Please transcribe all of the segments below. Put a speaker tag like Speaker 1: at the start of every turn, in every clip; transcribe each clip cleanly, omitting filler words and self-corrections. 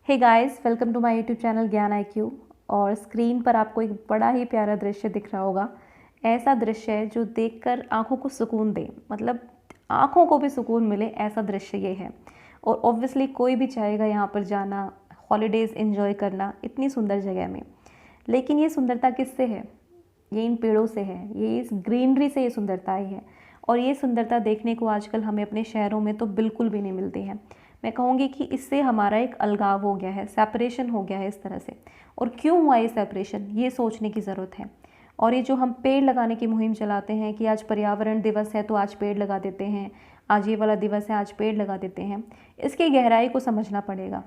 Speaker 1: Hey guys, welcome to my YouTube channel Gyan IQ। और screen पर आपको एक बड़ा ही प्यारा दृश्य दिख रहा होगा। ऐसा दृश्य है जो देखकर आंखों को सुकून दे, मतलब आंखों को भी सुकून मिले, ऐसा दृश्य ये है। और ऑब्वियसली कोई भी चाहेगा यहाँ पर जाना, हॉलीडेज़ एंजॉय करना इतनी सुंदर जगह में। लेकिन ये सुंदरता किससे है? ये इन पेड़ों से है, ये इस ग्रीनरी से ये सुंदरता आई है। और ये सुंदरता देखने को आजकल हमें अपने शहरों में तो बिल्कुल भी नहीं मिलती है। मैं कहूँगी कि इससे हमारा एक अलगाव हो गया है, सेपरेशन हो गया है इस तरह से। और क्यों हुआ ये सेपरेशन, ये सोचने की ज़रूरत है। और ये जो हम पेड़ लगाने की मुहिम चलाते हैं कि आज पर्यावरण दिवस है तो आज पेड़ लगा देते हैं, आज ये वाला दिवस है आज पेड़ लगा देते हैं, इसकी गहराई को समझना पड़ेगा।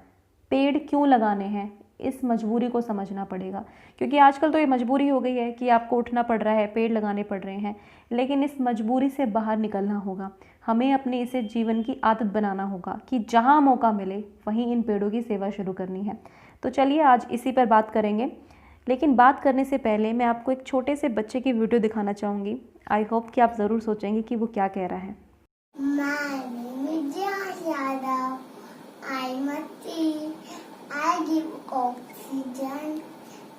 Speaker 1: पेड़ क्यों लगाने हैं, इस मजबूरी को समझना पड़ेगा। क्योंकि आजकल तो ये मजबूरी हो गई है कि आपको उठना पड़ रहा है, पेड़ लगाने पड़ रहे हैं। लेकिन इस मजबूरी से बाहर निकलना होगा। हमें अपने इसे जीवन की आदत बनाना होगा कि जहाँ मौका मिले वहीं इन पेड़ों की सेवा शुरू करनी है। तो चलिए आज इसी पर बात करेंगे। लेकिन बात करने से पहले मैं आपको एक छोटे से बच्चे की वीडियो दिखाना चाहूँगी। आई होप कि आप ज़रूर सोचेंगे कि वो क्या कह रहा है।
Speaker 2: I give oxygen,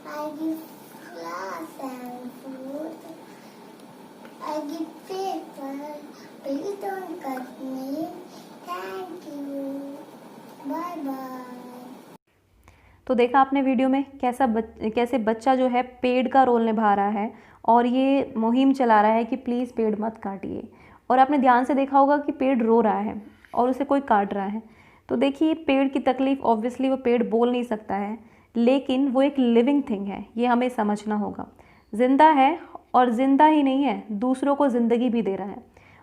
Speaker 2: I give glass and food, I give paper, please don't cut me, thank you, bye bye।
Speaker 1: तो देखा आपने वीडियो में कैसे बच्चा जो है पेड़ का रोल निभा रहा है और ये मुहिम चला रहा है कि प्लीज़ पेड़ मत काटिए। और आपने ध्यान से देखा होगा कि पेड़ रो रहा है और उसे कोई काट रहा है। तो देखिए, पेड़ की तकलीफ़, ऑब्वियसली वो पेड़ बोल नहीं सकता है, लेकिन वो एक लिविंग थिंग है, ये हमें समझना होगा। ज़िंदा है और ज़िंदा ही नहीं है, दूसरों को ज़िंदगी भी दे रहा है।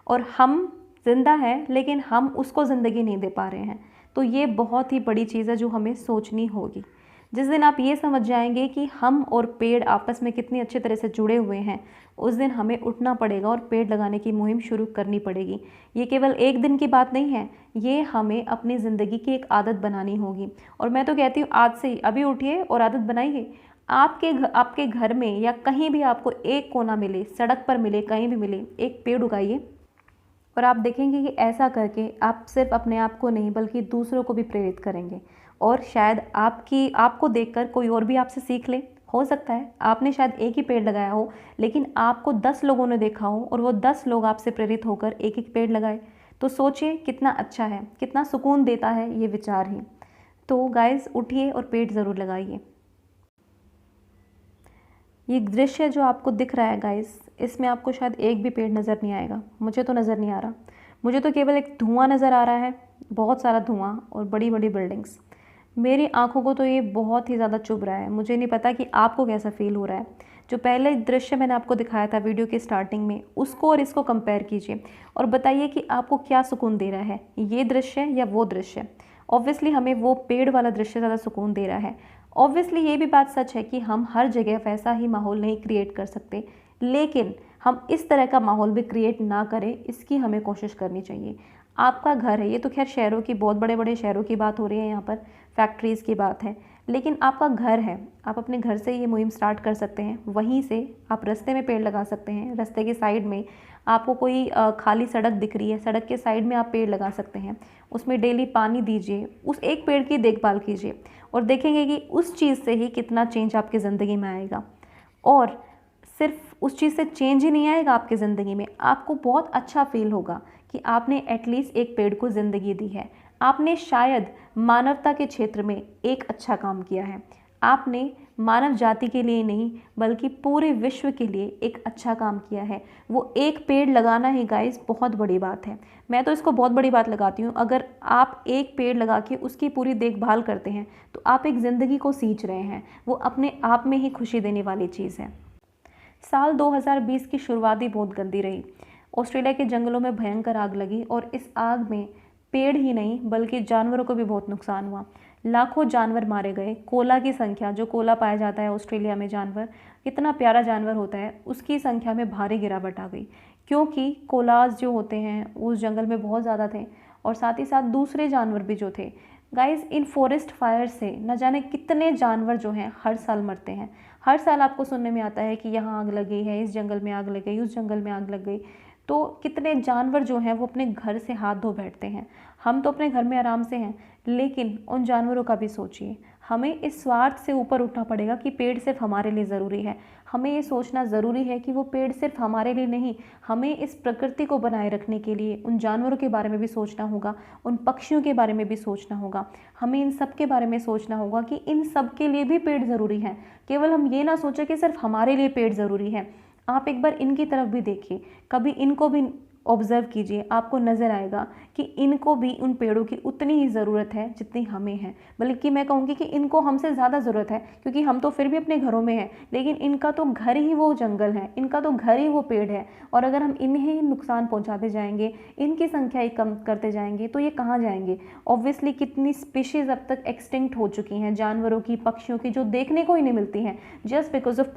Speaker 1: और हम ज़िंदा है लेकिन हम उसको ज़िंदगी नहीं दे पा रहे हैं। तो ये बहुत ही बड़ी चीज़ है जो हमें सोचनी होगी। जिस दिन आप ये समझ जाएंगे कि हम और पेड़ आपस में कितनी अच्छी तरह से जुड़े हुए हैं, उस दिन हमें उठना पड़ेगा और पेड़ लगाने की मुहिम शुरू करनी पड़ेगी। ये केवल एक दिन की बात नहीं है, ये हमें अपनी ज़िंदगी की एक आदत बनानी होगी। और मैं तो कहती हूँ आज से ही अभी उठिए और आदत बनाइए। आपके घर में या कहीं भी आपको एक कोना मिले, सड़क पर मिले, कहीं भी मिले, एक पेड़ उगाइए। और आप देखेंगे कि ऐसा करके आप सिर्फ अपने आप को नहीं बल्कि दूसरों को भी प्रेरित करेंगे। और शायद आपको देखकर कोई और भी आपसे सीख ले। हो सकता है आपने शायद एक ही पेड़ लगाया हो, लेकिन आपको 10 लोगों ने देखा हो और वो 10 लोग आपसे प्रेरित होकर एक एक पेड़ लगाए। तो सोचिए कितना अच्छा है, कितना सुकून देता है ये विचार ही। तो गाइस, उठिए और पेड़ ज़रूर लगाइए। ये दृश्य जो आपको दिख रहा है गाइस, इसमें आपको शायद एक भी पेड़ नज़र नहीं आएगा। मुझे तो नज़र नहीं आ रहा। मुझे तो केवल एक धुआं नज़र आ रहा है, बहुत सारा धुआं और बड़ी बड़ी बिल्डिंग्स। मेरी आंखों को तो ये बहुत ही ज़्यादा चुभ रहा है। मुझे नहीं पता कि आपको कैसा फील हो रहा है। जो पहले दृश्य मैंने आपको दिखाया था वीडियो के स्टार्टिंग में, उसको और इसको कंपेयर कीजिए और बताइए कि आपको क्या सुकून दे रहा है, ये दृश्य या वो दृश्य। ऑब्वियसली हमें वो पेड़ वाला दृश्य ज़्यादा सुकून दे रहा है। ऑब्वियसली ये भी बात सच है कि हम हर जगह वैसा ही माहौल नहीं क्रिएट कर सकते, लेकिन हम इस तरह का माहौल भी क्रिएट ना करें, इसकी हमें कोशिश करनी चाहिए। आपका घर है, ये तो खैर शहरों की, बहुत बड़े बड़े शहरों की बात हो रही है यहाँ पर, फैक्ट्रीज़ की बात है, लेकिन आपका घर है। आप अपने घर से ये मुहिम स्टार्ट कर सकते हैं। वहीं से आप रास्ते में पेड़ लगा सकते हैं। रास्ते के साइड में आपको कोई खाली सड़क दिख रही है, सड़क के साइड में आप पेड़ लगा सकते हैं। उसमें डेली पानी दीजिए, उस एक पेड़ की देखभाल कीजिए और देखेंगे कि उस चीज़ से ही कितना चेंज आपकी ज़िंदगी में आएगा। और सिर्फ उस चीज़ से चेंज ही नहीं आएगा आपकी ज़िंदगी में, आपको बहुत अच्छा फील होगा कि आपने एटलीस्ट एक पेड़ को ज़िंदगी दी है। आपने शायद मानवता के क्षेत्र में एक अच्छा काम किया है। आपने मानव जाति के लिए नहीं बल्कि पूरे विश्व के लिए एक अच्छा काम किया है। वो एक पेड़ लगाना ही गाइस बहुत बड़ी बात है। मैं तो इसको बहुत बड़ी बात लगाती हूँ। अगर आप एक पेड़ लगा के उसकी पूरी देखभाल करते हैं तो आप एक ज़िंदगी को सींच रहे हैं। वो अपने आप में ही खुशी देने वाली चीज़ है। साल 2020 की शुरुआत ही बहुत गंदी रही। ऑस्ट्रेलिया के जंगलों में भयंकर आग लगी और इस आग में पेड़ ही नहीं बल्कि जानवरों को भी बहुत नुकसान हुआ। लाखों जानवर मारे गए। कोला की संख्या, जो कोला पाया जाता है ऑस्ट्रेलिया में, जानवर कितना प्यारा जानवर होता है, उसकी संख्या में भारी गिरावट आ गई। क्योंकि कोलाज जो होते हैं उस जंगल में बहुत ज़्यादा थे और साथ ही साथ दूसरे जानवर भी जो थे। गाइस, इन फॉरेस्ट फायर से न जाने कितने जानवर जो हैं हर साल मरते हैं। हर साल आपको सुनने में आता है कि यहाँ आग लगी है, इस जंगल में आग लग गई, उस जंगल में आग लग गई। तो कितने जानवर जो हैं वो अपने घर से हाथ धो बैठते हैं। हम तो अपने घर में आराम से हैं, लेकिन उन जानवरों का भी सोचिए। हमें इस स्वार्थ से ऊपर उठना पड़ेगा कि पेड़ सिर्फ हमारे लिए ज़रूरी है। हमें ये सोचना ज़रूरी है कि वो पेड़ सिर्फ हमारे लिए नहीं, हमें इस प्रकृति को बनाए रखने के लिए उन जानवरों के बारे में भी सोचना होगा, उन पक्षियों के बारे में भी सोचना होगा। हमें इन सब के बारे में सोचना होगा कि इन सब के लिए भी पेड़ ज़रूरी हैं। केवल हम ये ना सोचें कि सिर्फ हमारे लिए पेड़ ज़रूरी है। आप एक बार इनकी तरफ भी देखिए, कभी इनको भी ऑब्ज़र्व कीजिए, आपको नज़र आएगा कि इनको भी उन पेड़ों की उतनी ही ज़रूरत है जितनी हमें है। बल्कि मैं कहूँगी कि इनको हमसे ज़्यादा ज़रूरत है, क्योंकि हम तो फिर भी अपने घरों में हैं, लेकिन इनका तो घर ही वो जंगल है, इनका तो घर ही वो पेड़ है। और अगर हम इन्हें नुकसान पहुँचाते जाएंगे, इनकी संख्या ही कम करते जाएंगे, तो ये कहाँ जाएंगे। ऑब्वियसली कितनी स्पीशीज़ अब तक एक्सटिंक्ट हो चुकी हैं जानवरों की, पक्षियों की, जो देखने को ही नहीं मिलती हैं, जस्ट बिकॉज ऑफ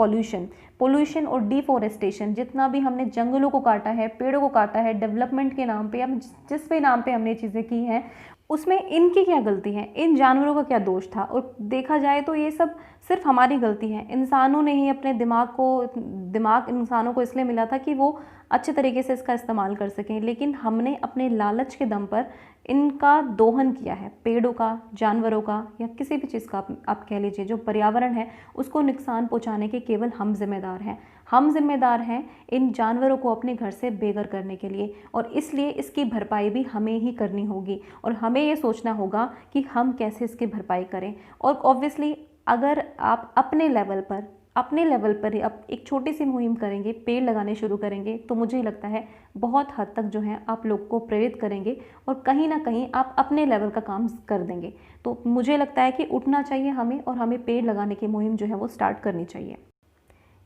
Speaker 1: पोल्यूशन और डिफॉरेस्टेशन। जितना भी हमने जंगलों को काटा है, पेड़ों को काटा है, डेवलपमेंट के नाम पे या जिस भी नाम पे हमने चीज़ें की हैं, उसमें इनकी क्या गलती है, इन जानवरों का क्या दोष था। और देखा जाए तो ये सब सिर्फ हमारी गलती है। इंसानों ने ही अपने दिमाग इंसानों को इसलिए मिला था कि वो अच्छे तरीके से इसका इस्तेमाल कर सकें, लेकिन हमने अपने लालच के दम पर इनका दोहन किया है। पेड़ों का, जानवरों का, या किसी भी चीज़ का आप कह लीजिए, जो पर्यावरण है उसको नुकसान पहुंचाने के केवल हम जिम्मेदार हैं। हम जिम्मेदार हैं इन जानवरों को अपने घर से बेघर करने के लिए, और इसलिए इसकी भरपाई भी हमें ही करनी होगी। और हमें ये सोचना होगा कि हम कैसे इसकी भरपाई करें। और ऑब्वियसली अगर आप अपने लेवल पर ही आप एक छोटी सी मुहिम करेंगे, पेड़ लगाने शुरू करेंगे, तो मुझे लगता है बहुत हद तक जो है आप लोग को प्रेरित करेंगे, और कहीं ना कहीं आप अपने लेवल का काम कर देंगे। तो मुझे लगता है कि उठना चाहिए हमें, और हमें पेड़ लगाने की मुहिम जो है वो स्टार्ट करनी चाहिए।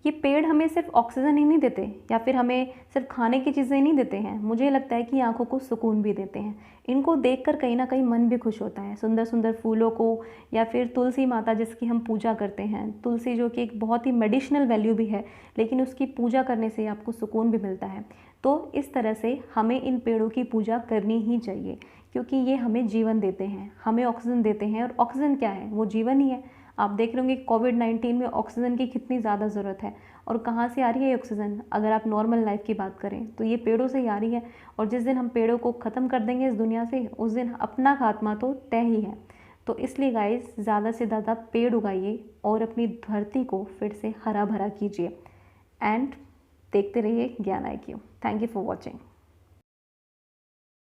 Speaker 1: ये पेड़ हमें सिर्फ ऑक्सीजन ही नहीं देते, या फिर हमें सिर्फ खाने की चीज़ें नहीं देते हैं, मुझे लगता है कि आंखों को सुकून भी देते हैं। इनको देखकर कहीं ना कहीं मन भी खुश होता है। सुंदर सुंदर फूलों को, या फिर तुलसी माता जिसकी हम पूजा करते हैं, तुलसी जो कि एक बहुत ही मेडिसिनल वैल्यू भी है, लेकिन उसकी पूजा करने से आपको सुकून भी मिलता है। तो इस तरह से हमें इन पेड़ों की पूजा करनी ही चाहिए, क्योंकि ये हमें जीवन देते हैं, हमें ऑक्सीजन देते हैं। और ऑक्सीजन क्या है, वो जीवन ही है। आप देख रहे होंगे कोविड-19 में ऑक्सीजन की कितनी ज़्यादा ज़रूरत है, और कहाँ से आ रही है ये ऑक्सीजन। अगर आप नॉर्मल लाइफ की बात करें तो ये पेड़ों से ही आ रही है, और जिस दिन हम पेड़ों को ख़त्म कर देंगे इस दुनिया से, उस दिन अपना खात्मा तो तय ही है। तो इसलिए गाइस, ज़्यादा से ज़्यादा पेड़ उगाइए और अपनी धरती को फिर से हरा भरा कीजिए। एंड देखते रहिए ज्ञान IQ। Thank you for watching.